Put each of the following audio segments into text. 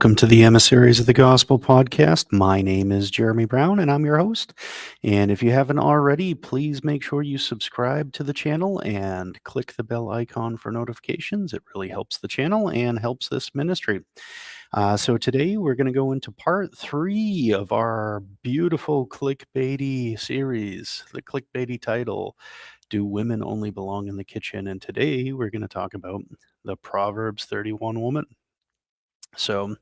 Welcome to the Emissaries of the Gospel podcast. My name is Jeremy Brown, and I'm your host. And if you haven't already, please make sure you subscribe to the channel and click the bell icon for notifications. It really helps the channel and helps this ministry. So today we're going to go into part 3 of our beautiful clickbaity series. The clickbaity title, Do Women Only Belong in the Kitchen? And today we're going to talk about the Proverbs 31 woman. So,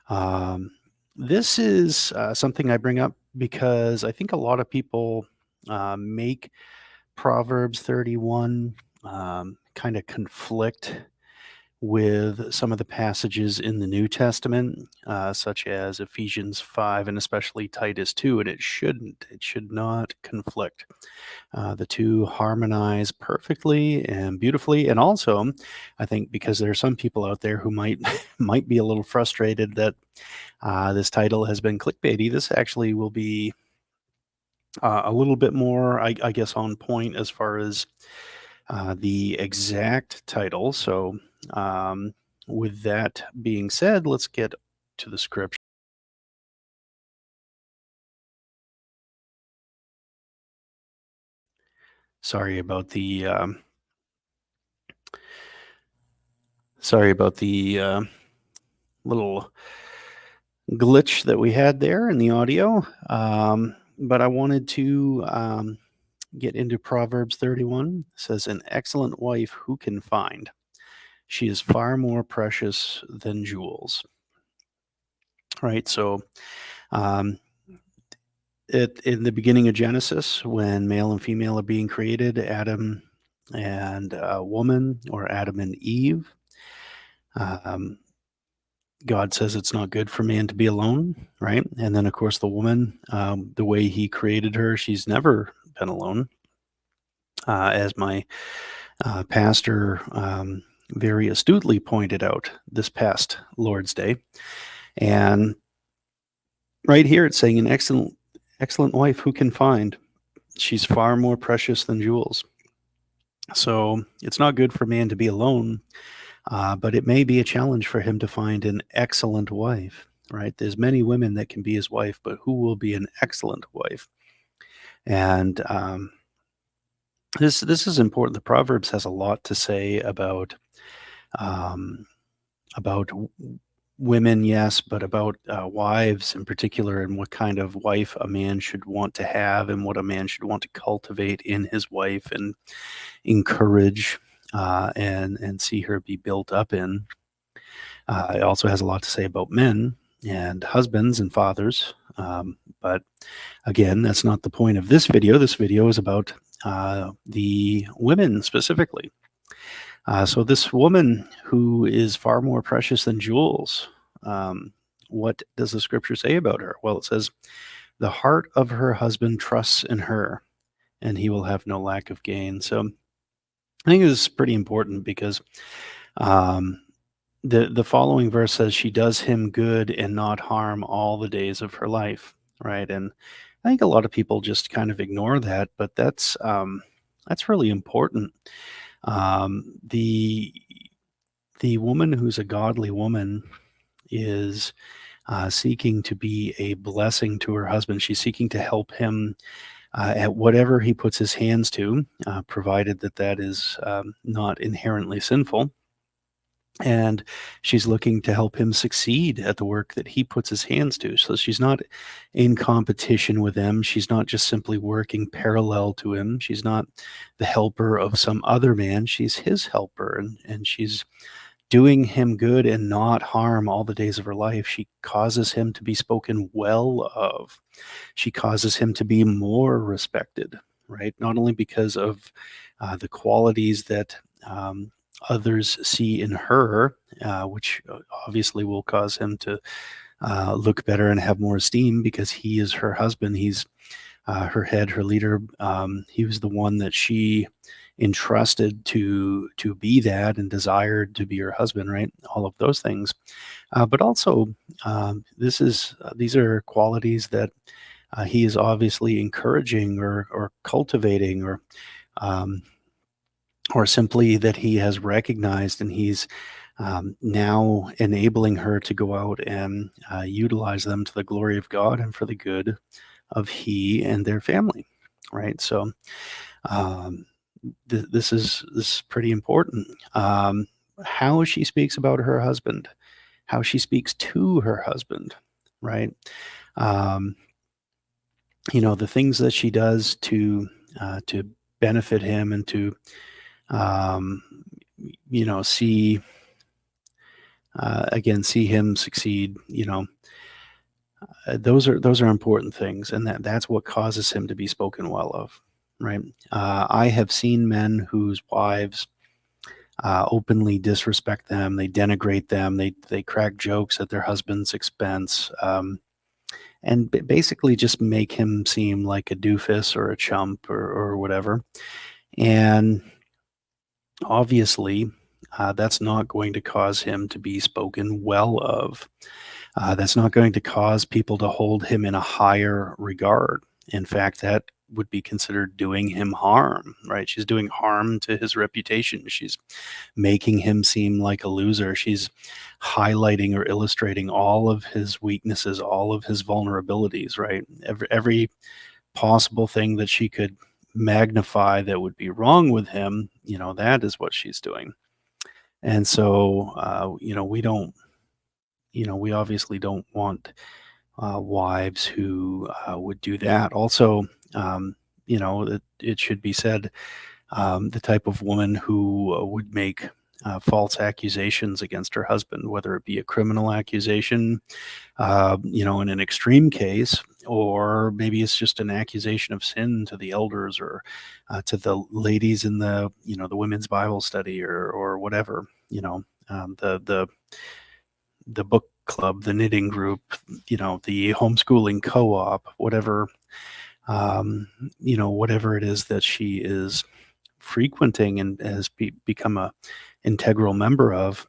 um, this is something I bring up because I think a lot of people make Proverbs 31 kind of conflict with some of the passages in the New Testament, such as Ephesians 5 and especially Titus 2, and it shouldn't. It should not conflict. The two harmonize perfectly and beautifully. And also, I think because there are some people out there who might might be a little frustrated that this title has been clickbaity, this actually will be a little bit more, I guess, on point as far as the exact title. So, with that being said, let's get to the scripture. Sorry about the little glitch that we had there in the audio. But I wanted to get into Proverbs 31. It says, An excellent wife who can find? She is far more precious than jewels. Right? So, um, in the beginning of Genesis, when male and female are being created, Adam and woman, or Adam and Eve, um, God says it's not good for man to be alone, right? And then, of course, the woman, the way he created her, she's never been alone. As my pastor very astutely pointed out this past Lord's Day. And right here it's saying, an excellent wife who can find? She's far more precious than jewels. So it's not good for man to be alone, but it may be a challenge for him to find an excellent wife, right? There's many women that can be his wife, but who will be an excellent wife? And this is important. The Proverbs has a lot to say um, about women, yes, but about wives in particular, and what kind of wife a man should want to have, and what a man should want to cultivate in his wife, and encourage and see her be built up in. It also has a lot to say about men and husbands and fathers. But again, that's not the point of this video. This video is about the women specifically. So this woman who is far more precious than jewels, what does the scripture say about her? Well, it says, the heart of her husband trusts in her, and he will have no lack of gain. So I think this is pretty important because um, the following verse says she does him good and not harm all the days of her life, right? And I think a lot of people just kind of ignore that, but that's really important. The woman who's a godly woman is seeking to be a blessing to her husband. She's seeking to help him at whatever he puts his hands to, provided that that is not inherently sinful. And she's looking to help him succeed at the work that he puts his hands to. So she's not in competition with him. She's not just simply working parallel to him. She's not the helper of some other man. She's his helper, and she's doing him good and not harm all the days of her life. She causes him to be spoken well of. She causes him to be more respected, right? Not only because of the qualities that others see in her, which obviously will cause him to look better and have more esteem because he is her husband. He's her head, her leader. He was the one that she entrusted to be that and desired to be her husband, right? All of those things. But also, these are qualities that he is obviously encouraging or cultivating, um, or simply that he has recognized, and he's now enabling her to go out and utilize them to the glory of God and for the good of he and their family, right? So um, this is pretty important. How she speaks about her husband, how she speaks to her husband, right? Um, the things that she does to benefit him and to um, see again see him succeed. Those are important things, and that's what causes him to be spoken well of, right? I have seen men whose wives openly disrespect them, they denigrate them, they crack jokes at their husband's expense, and basically just make him seem like a doofus or a chump or whatever. And obviously, that's not going to cause him to be spoken well of. That's not going to cause people to hold him in a higher regard. In fact, that would be considered doing him harm, right? She's doing harm to his reputation. She's making him seem like a loser. She's highlighting or illustrating all of his weaknesses, all of his vulnerabilities, right? Every possible thing that she could magnify that would be wrong with him, that is what she's doing. And so, we obviously don't want wives who would do that. Also, it should be said, the type of woman who would make false accusations against her husband, whether it be a criminal accusation, in an extreme case, or maybe it's just an accusation of sin to the elders or to the ladies in the women's Bible study or whatever, the book club, the knitting group, the homeschooling co-op, um, whatever it is that she is frequenting and has become a integral member of.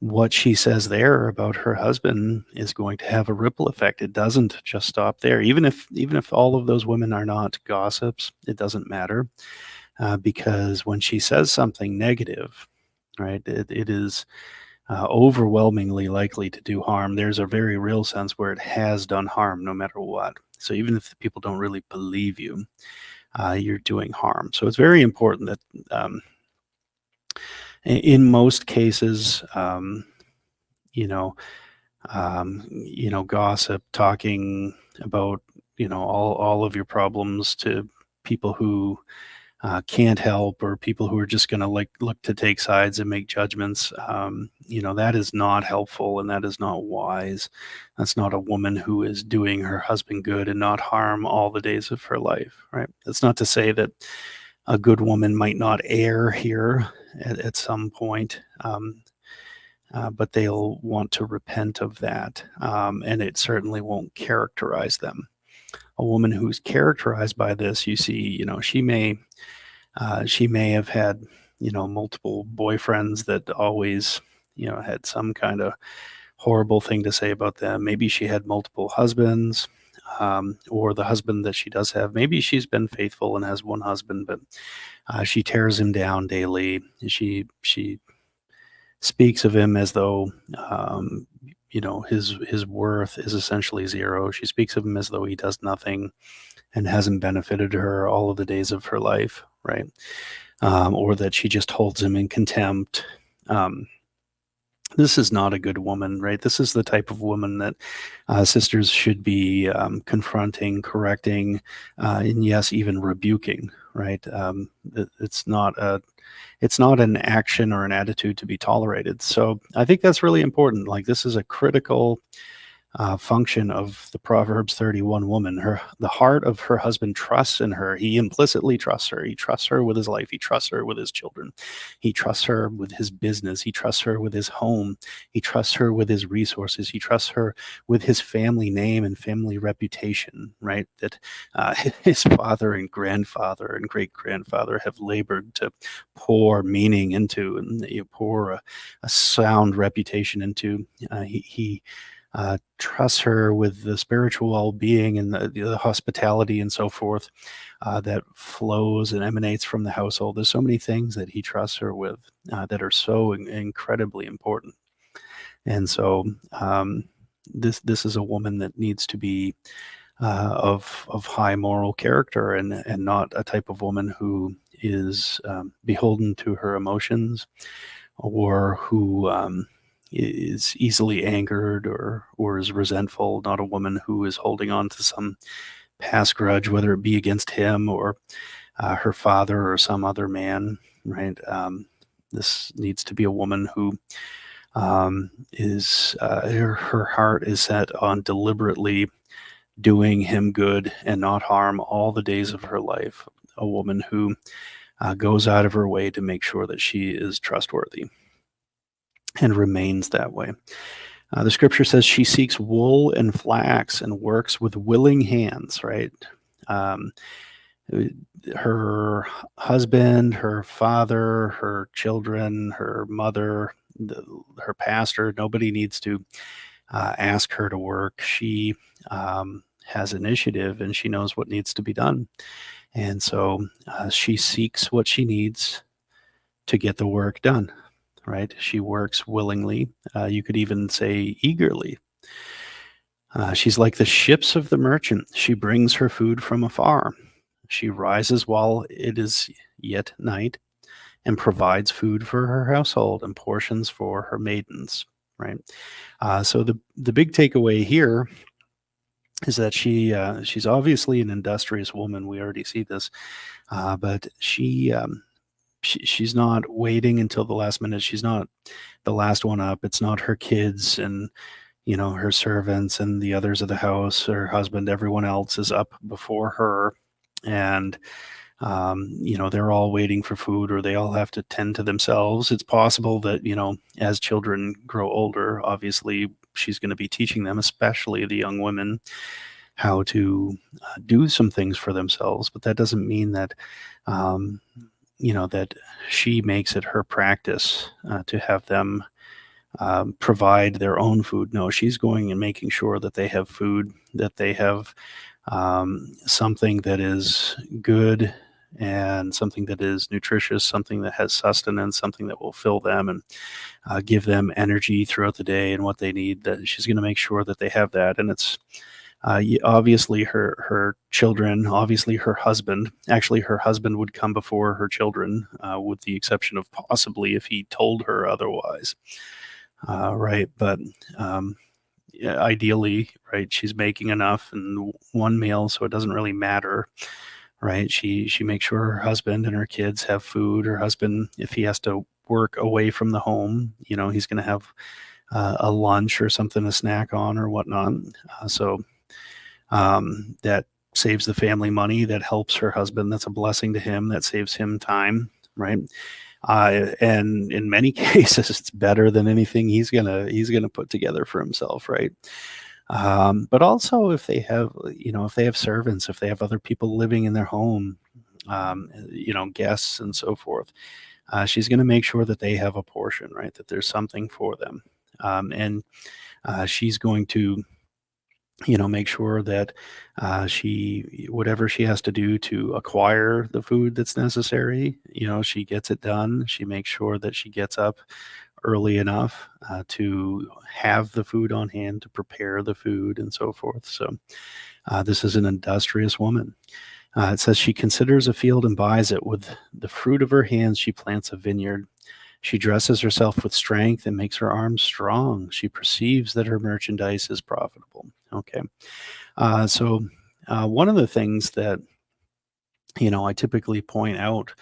What she says there about her husband is going to have a ripple effect. It doesn't just stop there. Even if all of those women are not gossips, it doesn't matter, because when she says something negative, right, it is overwhelmingly likely to do harm. There's a very real sense where it has done harm, no matter what. So even if people don't really believe you, you're doing harm. So it's very important that, in most cases, you know, gossip, talking about, all of your problems to people who can't help, or people who are just going to like look to take sides and make judgments. That is not helpful and that is not wise. That's not a woman who is doing her husband good and not harm all the days of her life, right? That's not to say that a good woman might not err here at some point. But they'll want to repent of that, and it certainly won't characterize them. A woman who's characterized by this, you see, she may have had, multiple boyfriends that always, had some kind of horrible thing to say about them. Maybe she had multiple husbands, or the husband that she does have. Maybe she's been faithful and has one husband, but she tears him down daily. She speaks of him as though, his worth is essentially zero. She speaks of him as though he does nothing and hasn't benefited her all of the days of her life, right? Or that she just holds him in contempt. Um, this is not a good woman, right? This is the type of woman that sisters should be confronting, correcting, and yes, even rebuking, right? It's not an action or an attitude to be tolerated. So I think that's really important. Like, this is a critical function of the Proverbs 31 woman. The heart of her husband trusts in her. He implicitly trusts her. He trusts her with his life. He trusts her with his children. He trusts her with his business. He trusts her with his home. He trusts her with his resources. He trusts her with his family name and family reputation, right? That his father and grandfather and great grandfather have labored to pour meaning into, and pour a sound reputation into. He trusts her with the spiritual well-being and the hospitality and so forth that flows and emanates from the household. There's so many things that he trusts her with that are so incredibly important. And so this is a woman that needs to be of high moral character, and not a type of woman who is beholden to her emotions, or who is easily angered, or is resentful. Not a woman who is holding on to some past grudge, whether it be against him or her father or some other man. Right. This needs to be a woman who is her heart is set on deliberately doing him good and not harm all the days of her life. A woman who goes out of her way to make sure that she is trustworthy and remains that way. The scripture says she seeks wool and flax and works with willing hands, right? Um, her husband, her father, her children, her mother, her pastor, nobody needs to ask her to work. She has initiative, and she knows what needs to be done. And so she seeks what she needs to get the work done, right? She works willingly. You could even say eagerly. She's like the ships of the merchant. She brings her food from afar. She rises while it is yet night and provides food for her household and portions for her maidens, right? So the big takeaway here is that she's obviously an industrious woman. We already see this, but she's not waiting until the last minute. She's not the last one up. It's not her kids and her servants and the others of the house, her husband, everyone else is up before her, and they're all waiting for food, or they all have to tend to themselves. It's possible that as children grow older, obviously she's going to be teaching them, especially the young women, how to do some things for themselves. But that doesn't mean that that she makes it her practice to have them provide their own food. No, she's going and making sure that they have food, that they have something that is good and something that is nutritious, something that has sustenance, something that will fill them and give them energy throughout the day and what they need. That she's going to make sure that they have that. And it's obviously her children, obviously her husband. Actually, her husband would come before her children, with the exception of possibly if he told her otherwise. Right, but yeah, ideally, right, she's making enough in one meal, so it doesn't really matter, right? She makes sure her husband and her kids have food. Her husband, if he has to work away from the home, he's going to have a lunch or something to snack on or whatnot. So that saves the family money. That helps her husband. That's a blessing to him. That saves him time, right? And in many cases, it's better than anything he's gonna put together for himself, right? But also, if they have servants, if they have other people living in their home, guests and so forth, she's going to make sure that they have a portion, right? That there's something for them, and she's going to make sure that she whatever she has to do to acquire the food that's necessary, she gets it done. She makes sure that she gets up early enough to have the food on hand, to prepare the food and so forth. So this is an industrious woman. It says she considers a field and buys it. With the fruit of her hands she plants a vineyard. She dresses herself with strength and makes her arms strong. She perceives that her merchandise is profitable. Okay. So one of the things that, I typically point out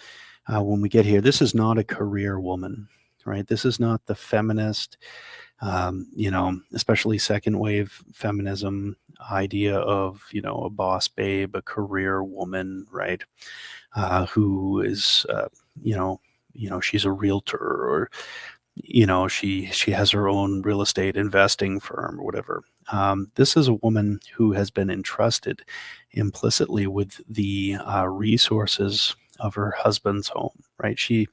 when we get here, this is not a career woman, right? This is not the feminist, especially second wave feminism idea of, a boss babe, a career woman, right? Who is, she's a realtor, or she has her own real estate investing firm or whatever. This is a woman who has been entrusted implicitly with the resources of her husband's home, right? She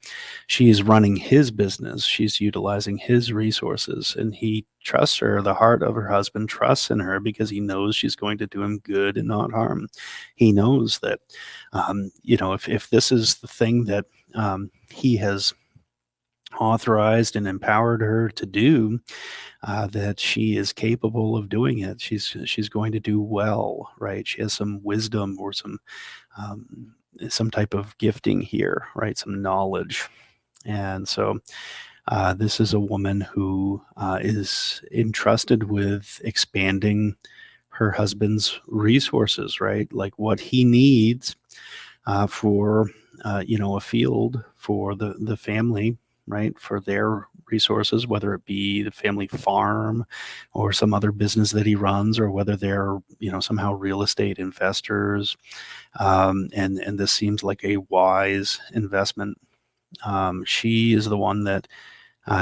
is running his business. She's utilizing his resources, and he trusts her. The heart of her husband trusts in her because he knows she's going to do him good and not harm. He knows that, if this is the thing that he has authorized and empowered her to do, that she is capable of doing it. She's going to do well, right? She has some wisdom or some type of gifting here, right? Some knowledge. And so this is a woman who is entrusted with expanding her husband's resources, right? Like what he needs for a field for the family, right? For their resources, whether it be the family farm or some other business that he runs, or whether they're somehow real estate investors. And this seems like a wise investment. She is the one that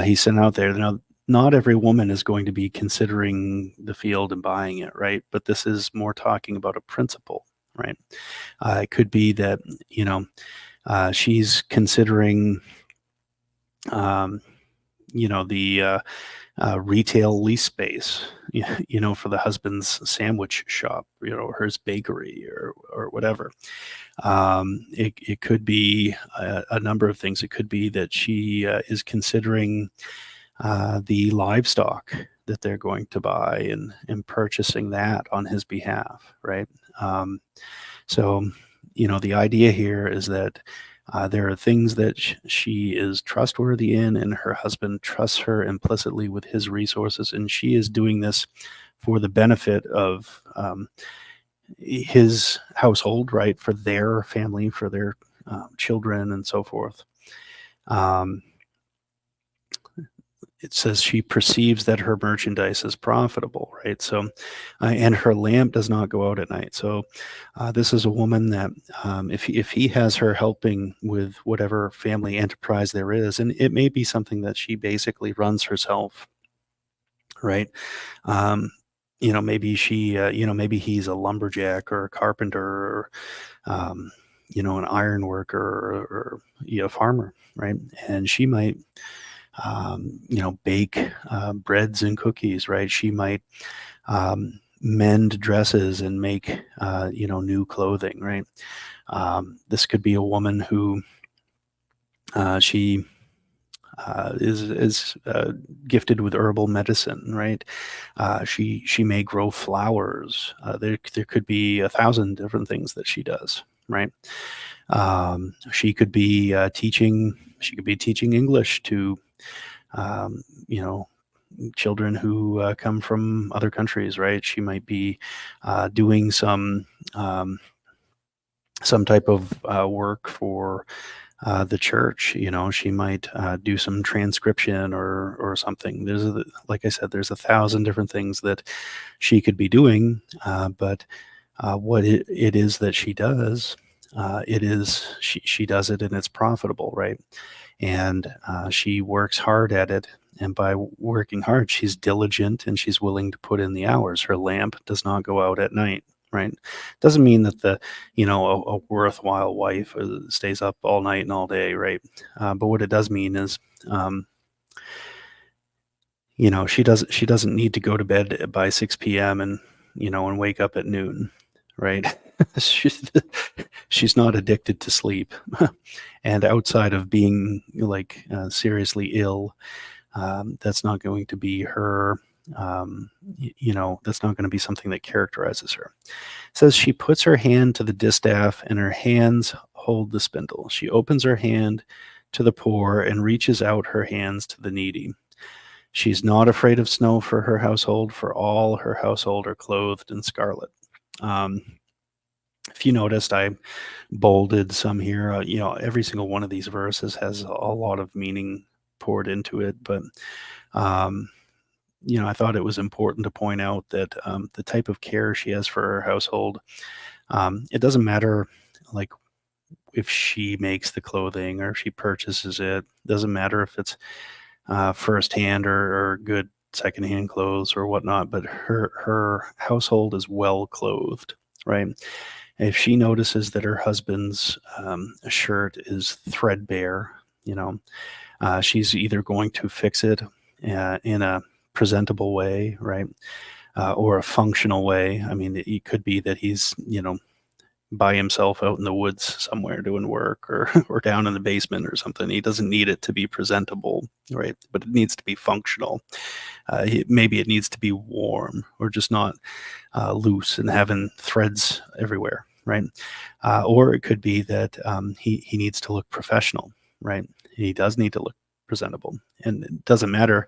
he sent out there. Now, not every woman is going to be considering the field and buying it, right? But this is more talking about a principle, right? It could be that she's considering um, the retail lease space, for the husband's sandwich shop, or his bakery, or whatever. It could be a number of things. It could be that she is considering the livestock that they're going to buy, and purchasing that on his behalf, right? So, the idea here is that there are things that she is trustworthy in, and her husband trusts her implicitly with his resources, and she is doing this for the benefit of his household, right? For their family, for their children, and so forth. Um, it says she perceives that her merchandise is profitable, right? So, and her lamp does not go out at night. So, this is a woman that, if he has her helping with whatever family enterprise there is, and it may be something that she basically runs herself, right? Um, maybe maybe he's a lumberjack or a carpenter, or an iron worker, or a farmer, right? And she might bake breads and cookies, right? She might mend dresses and make, new clothing, right? This could be a woman who she is gifted with herbal medicine, right? She may grow flowers. There could be 1,000 different things that she does, right? She could be teaching. She could be teaching English to um, you know, children who come from other countries, right? She might be doing um, some type of work for the church. She might do some transcription or something. Like I said, there's 1,000 different things that she could be doing, but what it is that she does. She does it and it's profitable, right? And she works hard at it. And by working hard, she's diligent and she's willing to put in the hours. Her lamp does not go out at night, right? Doesn't mean that a worthwhile wife stays up all night and all day, right? But what it does mean is, um, she doesn't need to go to bed by 6 p.m. and wake up at noon, right? she's, she's not addicted to sleep. And outside of being like seriously ill, that's not going to be her. That's not going to be something that characterizes her. It says she puts her hand to the distaff and her hands hold the spindle. She opens her hand to the poor and reaches out her hands to the needy. She's not afraid of snow for her household, for all her household are clothed in scarlet. Um, if you noticed, I bolded some here. Every single one of these verses has a lot of meaning poured into it, but um, I thought it was important to point out that the type of care she has for her household, it doesn't matter like if she makes the clothing or if she purchases it. Doesn't matter if it's firsthand or good secondhand clothes or whatnot, but her household is well clothed, right? If she notices that her husband's shirt is threadbare, you know, she's either going to fix it in a presentable way, right? Or a functional way. I mean, it could be that he's, by himself out in the woods somewhere doing work, or or down in the basement or something. He doesn't need it to be presentable, right? But it needs to be functional. Maybe it needs to be warm, or just not loose and having threads everywhere, right? Or it could be that he needs to look professional, right? He does need to look presentable, and it doesn't matter,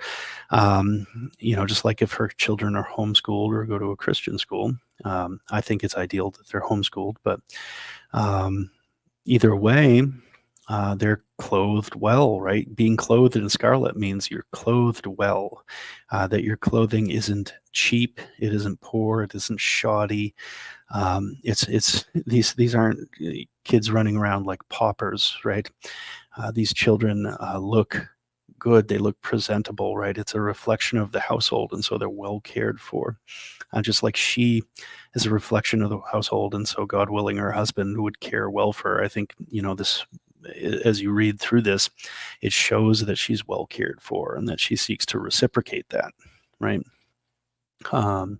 just like if her children are homeschooled or go to a Christian school. I think it's ideal that they're homeschooled, but um, either way, they're clothed well, right? Being clothed in scarlet means you're clothed well, that your clothing isn't cheap, it isn't poor, it isn't shoddy. It's these aren't kids running around like paupers, right? These children look good, they look presentable, right? It's a reflection of the household, and so they're well cared for. Just like she is a reflection of the household, and so God willing, her husband would care well for her. I think, this, as you read through this, it shows that she's well cared for and that she seeks to reciprocate that, right? Um,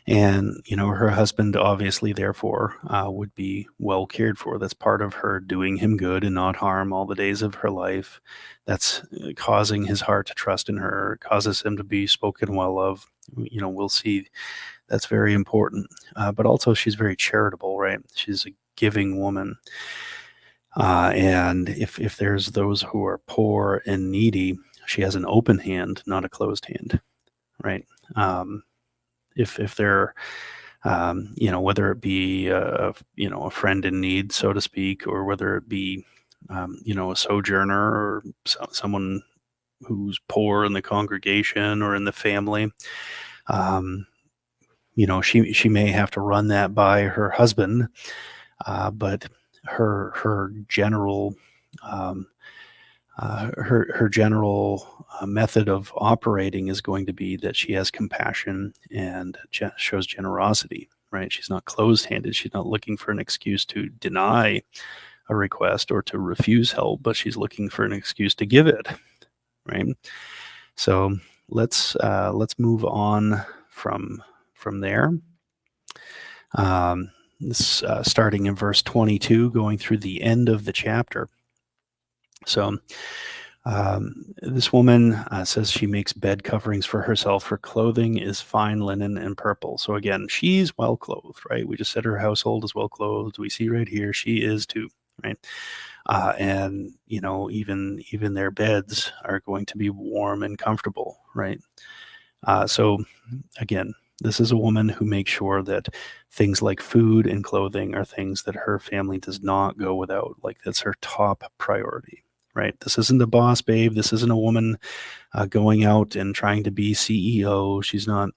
and her husband obviously, therefore, would be well cared for. That's part of her doing him good and not harm all the days of her life. That's causing his heart to trust in her, causes him to be spoken well of. We'll see, that's very important. But also, she's very charitable, right? She's a giving woman. And if there's those who are poor and needy, she has an open hand, not a closed hand, right? Um, if they're, whether it be a friend in need, so to speak, or whether it be a sojourner, or someone who's poor in the congregation or in the family. um, she may have to run that by her husband, but her general um, her general method of operating is going to be that she has compassion and shows generosity. Right? She's not closed-handed. She's not looking for an excuse to deny a request or to refuse help, but she's looking for an excuse to give it. Right? So let's move on from there. Um, this starting in verse 22, going through the end of the chapter. So this woman says she makes bed coverings for herself. Her clothing is fine linen and purple. So again, she's well clothed, right? We just said her household is well clothed. We see right here she is too, right? And even their beds are going to be warm and comfortable, right? So again, this is a woman who makes sure that things like food and clothing are things that her family does not go without. Like, that's her top priority, right? This isn't a boss babe. This isn't a woman going out and trying to be CEO. She's not,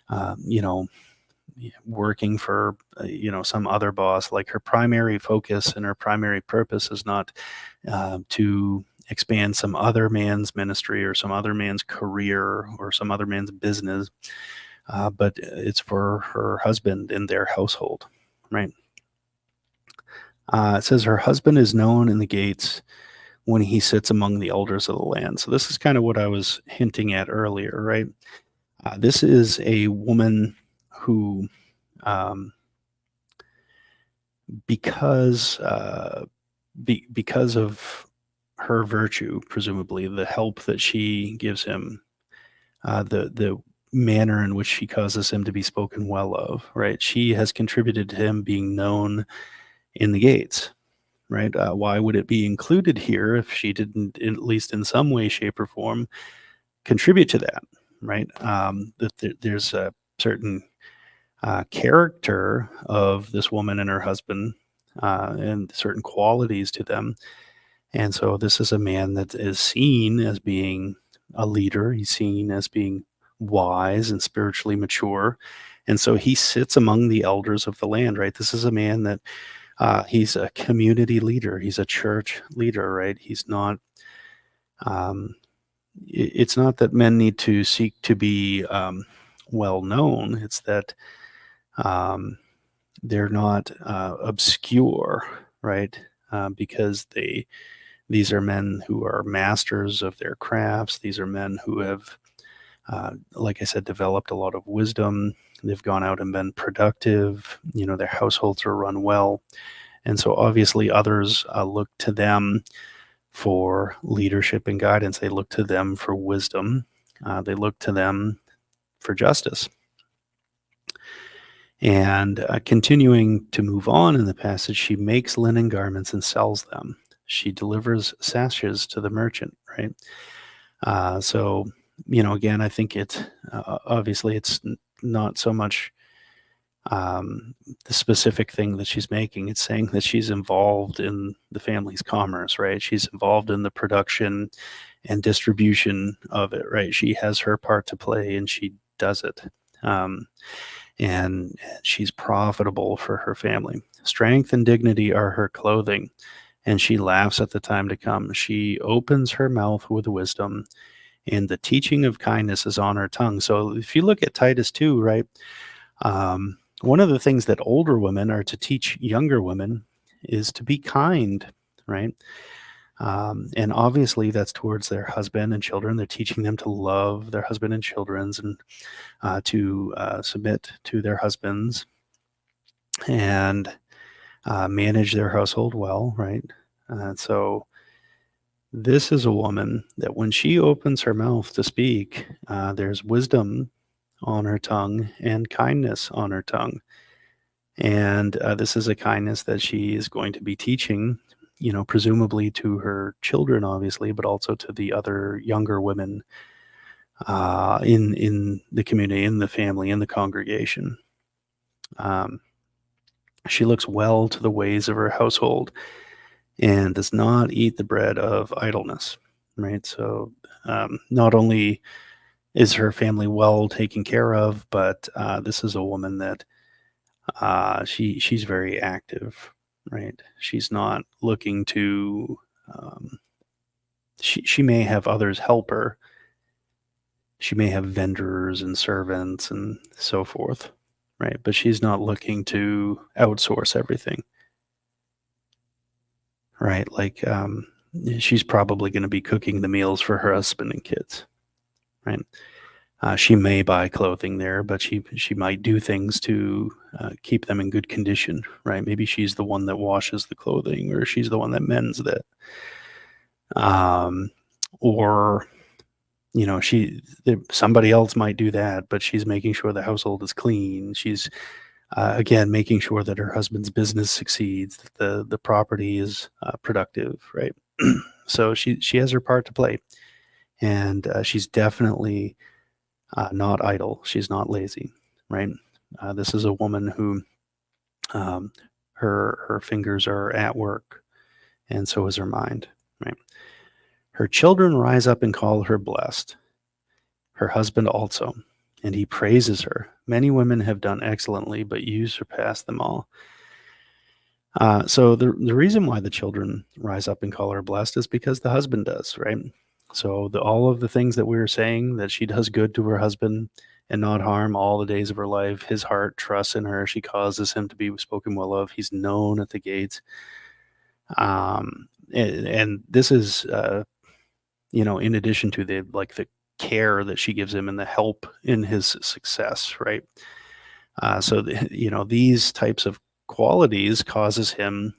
uh, you know, working for, some other boss. Like, her primary focus and her primary purpose is not to expand some other man's ministry or some other man's career or some other man's business, but it's for her husband and their household, right? It says her husband is known in the gates when he sits among the elders of the land. So this is kind of what I was hinting at earlier, right? This is a woman who, um, because because of her virtue, presumably the help that she gives him, the manner in which she causes him to be spoken well of, right? She has contributed to him being known in the gates, right? Why would it be included here if she didn't, at least in some way, shape, or form, contribute to that, right? There's a certain character of this woman and her husband, and certain qualities to them. And so this is a man that is seen as being a leader. He's seen as being wise and spiritually mature. And so he sits among the elders of the land, right? This is a man that he's a community leader. He's a church leader, right? He's not, um, it's not that men need to seek to be well known. It's that, um, they're not obscure, right? Because these are men who are masters of their crafts. These are men who have, like I said, developed a lot of wisdom. They've gone out and been productive. Their households are run well, and so obviously others look to them for leadership and guidance. They look to them for wisdom. They look to them for justice. And continuing to move on in the passage, she makes linen garments and sells them. She delivers sashes to the merchant, right? So, again, I think obviously it's not so much the specific thing that she's making. It's saying that she's involved in the family's commerce, right? She's involved in the production and distribution of it, right? She has her part to play and she does it. Um, and she's profitable for her family. Strength and dignity are her clothing, and she laughs at the time to come. She opens her mouth with wisdom, and the teaching of kindness is on her tongue. So if you look at Titus 2, right, one of the things that older women are to teach younger women is to be kind, right? And obviously, that's towards their husband and children. They're teaching them to love their husband and children's, and to submit to their husbands and manage their household well, right? So this is a woman that when she opens her mouth to speak, there's wisdom on her tongue and kindness on her tongue. And this is a kindness that she is going to be teaching, presumably to her children, obviously, but also to the other younger women in the community, in the family, in the congregation. Um, she looks well to the ways of her household and does not eat the bread of idleness. Right. So not only is her family well taken care of, but this is a woman that she's very active. Right. She's not looking to. She may have others help her. She may have vendors and servants and so forth. Right. But she's not looking to outsource everything. Right. Like she's probably going to be cooking the meals for her husband and kids. Right. She may buy clothing there, but she might do things to keep them in good condition, right? Maybe she's the one that washes the clothing, or she's the one that mends it, um, or somebody else might do that, but she's making sure the household is clean. She's again making sure that her husband's business succeeds, that the property is productive, right? So she has her part to play, and she's definitely not idle. She's not lazy, right? This is a woman who um, her fingers are at work, and so is her mind, right? Her children rise up and call her blessed. Her husband also, and he praises her. Many women have done excellently, but you surpass them all. So the reason why the children rise up and call her blessed is because the husband does, right? So all of the things that we were saying, that she does good to her husband and not harm all the days of her life. His heart trusts in her. She causes him to be spoken well of. He's known at the gates. And this is, in addition to the care that she gives him and the help in his success, right? So these types of qualities causes him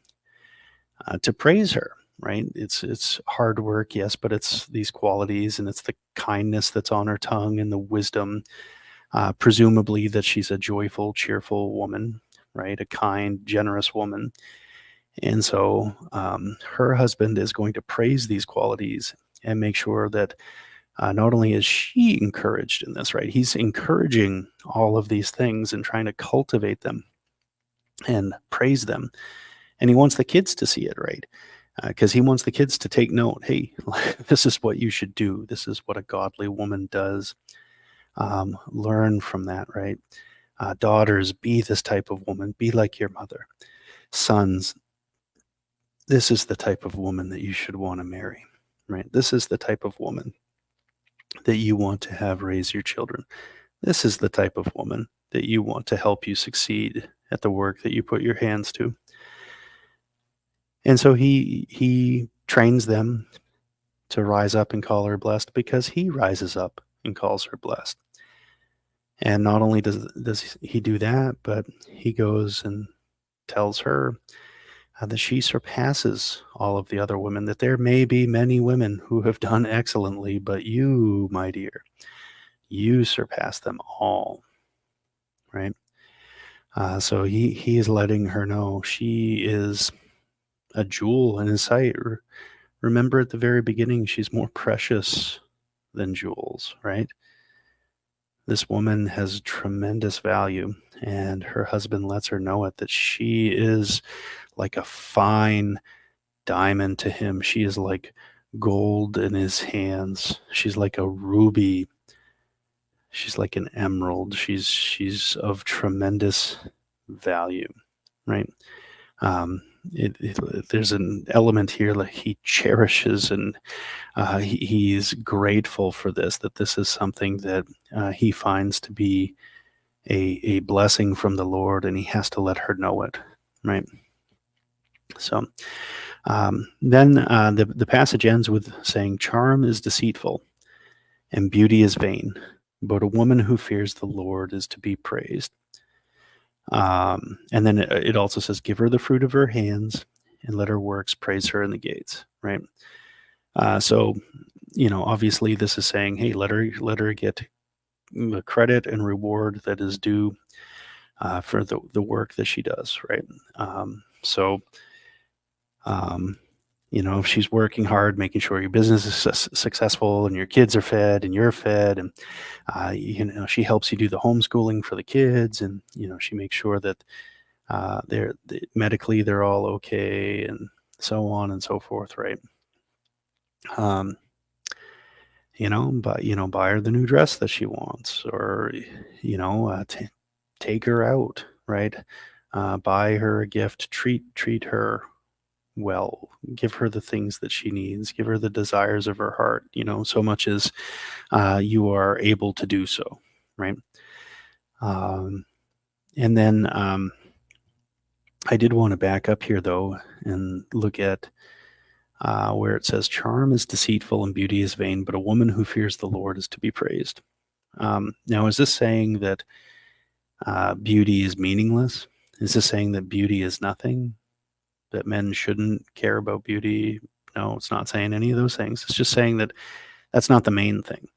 to praise her, right? It's hard work, yes, but it's these qualities and it's the kindness that's on her tongue and the wisdom, presumably that she's a joyful, cheerful woman, right? A kind, generous woman. And so her husband is going to praise these qualities and make sure that not only is she encouraged in this, right? He's encouraging all of these things and trying to cultivate them and praise them. And he wants the kids to see it, right? Because he wants the kids to take note. Hey, this is what you should do. This is what a godly woman does. Learn from that, right? Daughters, be this type of woman. Be like your mother. Sons, this is the type of woman that you should want to marry, right? This is the type of woman that you want to have raise your children. This is the type of woman that you want to help you succeed at the work that you put your hands to. And so he trains them to rise up and call her blessed because he rises up and calls her blessed. And not only does he do that, but he goes and tells her that she surpasses all of the other women, that there may be many women who have done excellently, but you, my dear, you surpass them all, right? So he is letting her know she is a jewel in his sight. Remember at the very beginning, she's more precious than jewels, right? This woman has tremendous value, and her husband lets her know it, that she is like a fine diamond to him. She is like gold in his hands. She's like a ruby. She's like an emerald. She's of tremendous value, right? Um, there's an element here that he cherishes, and he's grateful for this. That this is something that he finds to be a blessing from the Lord, and he has to let her know it, right? So then the passage ends with saying, "Charm is deceitful, and beauty is vain, but a woman who fears the Lord is to be praised." And then it also says, "Give her the fruit of her hands, and let her works praise her in the gates." Right. So, obviously, this is saying, "Hey, let her get the credit and reward that is due for the work that she does." Right. So, um, if she's working hard, making sure your business is successful, and your kids are fed, and you're fed, and she helps you do the homeschooling for the kids, and she makes sure that medically they're all okay, and so on and so forth, right? Um, but buy her the new dress that she wants, or take her out, right? Buy her a gift, treat her well, give her the things that she needs, give her the desires of her heart, so much as you are able to do so, right? Um, and then I did want to back up here, though, and look at where it says, "Charm is deceitful and beauty is vain, but a woman who fears the Lord is to be praised." Now, is this saying that beauty is meaningless? Is this saying that beauty is nothing? That men shouldn't care about beauty? No, it's not saying any of those things. It's just saying that that's not the main thing,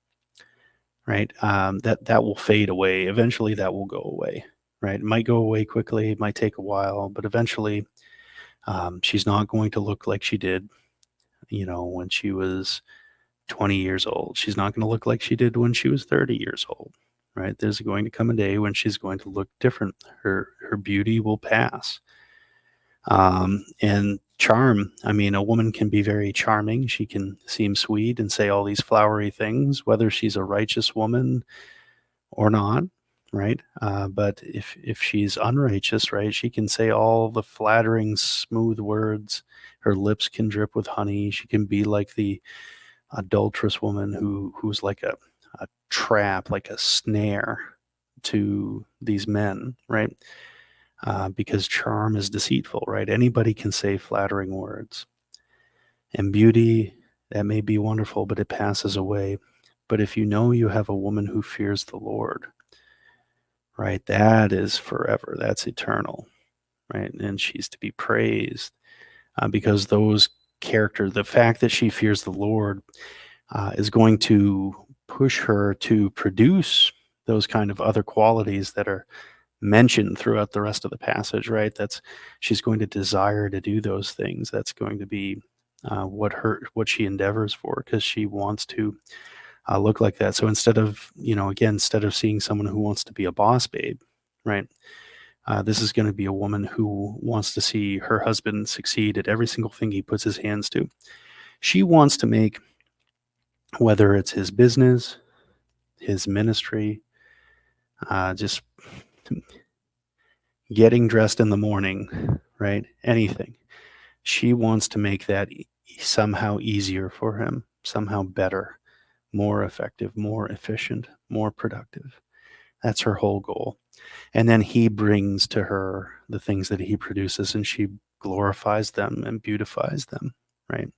right? That will fade away. Eventually, that will go away, right? It might go away quickly. It might take a while, but eventually, she's not going to look like she did, when she was 20 years old. She's not going to look like she did when she was 30 years old, right? There's going to come a day when she's going to look different. Her beauty will pass. And charm, I mean, a woman can be very charming. She can seem sweet and say all these flowery things, whether she's a righteous woman or not, right? But if she's unrighteous, right, she can say all the flattering, smooth words. Her lips can drip with honey. She can be like the adulterous woman who's like a trap, like a snare to these men, right? Because charm is deceitful, right? Anybody can say flattering words. And beauty, that may be wonderful, but it passes away. But if you know you have a woman who fears the Lord, right, that is forever. That's eternal, right? And she's to be praised because the fact that she fears the Lord is going to push her to produce those kind of other qualities that are mentioned throughout the rest of the passage, right? She's going to desire to do those things. That's going to be what she endeavors for, because she wants to look like that. So instead of seeing someone who wants to be a boss babe, right? This is going to be a woman who wants to see her husband succeed at every single thing he puts his hands to. She wants to make, whether it's his business, his ministry, just getting dressed in the morning, right? Anything. She wants to make that somehow easier for him, somehow better, more effective, more efficient, more productive. That's her whole goal. And then he brings to her the things that he produces, and she glorifies them and beautifies them, right?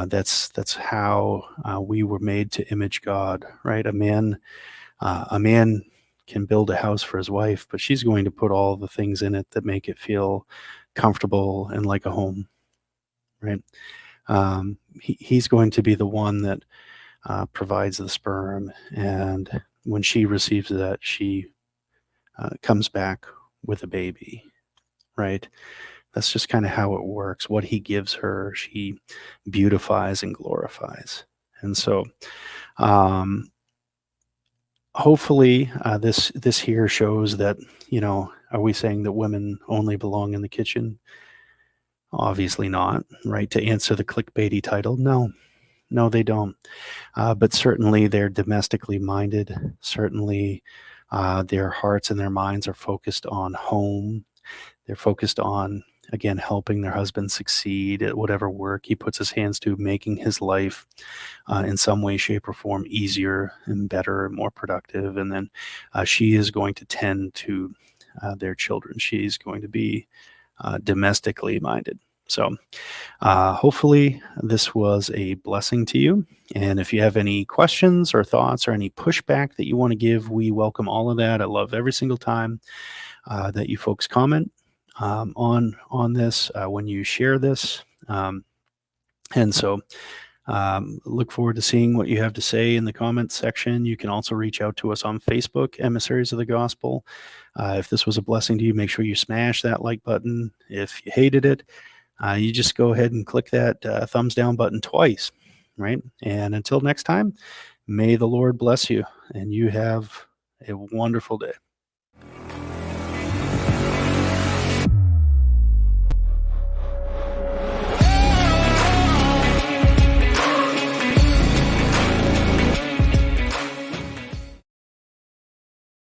That's how we were made to image God, right? A man can build a house for his wife, but she's going to put all the things in it that make it feel comfortable and like a home, right? He's going to be the one that provides the sperm, and when she receives that, she comes back with a baby, right? That's just kind of how it works. What he gives her, she beautifies and glorifies. And so, um, hopefully, this here shows that, are we saying that women only belong in the kitchen? Obviously not, right? To answer the clickbaity title, no, no, they don't. But certainly they're domestically minded. Certainly, their hearts and their minds are focused on home. They're focused on, again, helping their husband succeed at whatever work he puts his hands to, making his life in some way, shape, or form easier and better and more productive. And then she is going to tend to their children. She's going to be domestically minded. So hopefully this was a blessing to you. And if you have any questions or thoughts or any pushback that you want to give, we welcome all of that. I love every single time that you folks comment on this when you share this. And so look forward to seeing what you have to say in the comments section. You can also reach out to us on Facebook, Emissaries of the Gospel. If this was a blessing to you, make sure you smash that like button. If you hated it, you just go ahead and click that thumbs down button twice, right? And until next time, may the Lord bless you and you have a wonderful day.